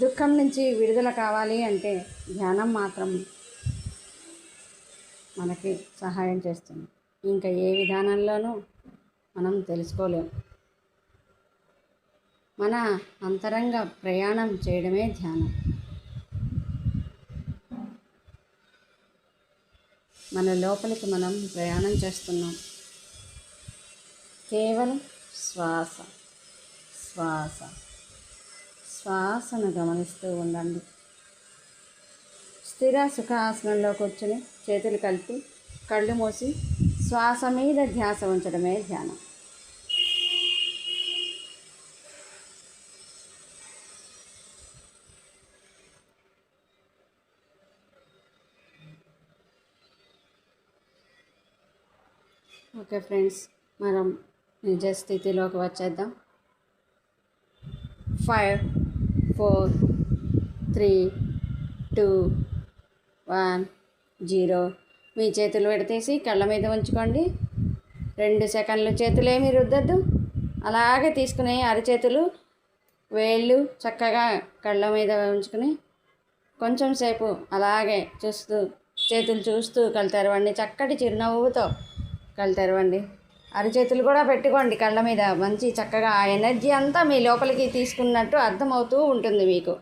దుఃఖం నుంచి విడుదల కావాలి అంటే ధ్యానం మాత్రం మనకి సహాయం చేస్తుంది. ఇంకా ఏ విధానంలోనూ మనం తెలుసుకోలేం. మన అంతరంగ ప్రయాణం చేయడమే ధ్యానం. మన లోపలికి మనం ప్రయాణం చేస్తున్నాం. కేవలం శ్వాస శ్వాస శ్వాసను గమనిస్తూ ఉండండి. స్థిర సుఖాసనంలో కూర్చుని చేతులు కలిపి కళ్ళు మూసి శ్వాస మీద ధ్యాస ఉంచడమే ధ్యానం. ఓకే ఫ్రెండ్స్, మనం నిజ స్థితిలోకి వచ్చేద్దాం. 5 4 3 2 1 0. మీ చేతులు విడతీసి కళ్ళ మీద ఉంచుకోండి. 2 సెకండ్లు చేతులేమీ రుద్దద్దు. అలాగే తీసుకుని అరచేతులు వేళ్ళు చక్కగా కళ్ళ మీద ఉంచుకుని కొంచెం సేపు అలాగే చూస్తూ చేతులు చూస్తూ కళ్ళు తెరవండి. చక్కటి చిరునవ్వుతో కళ్ళు తెరవండి. అరచేతులు కూడా పెట్టుకోండి కళ్ళ మీద. మంచి చక్కగా ఆ ఎనర్జీ అంతా మీ లోపలికి తీసుకున్నట్టు అర్థమవుతూ ఉంటుంది మీకు.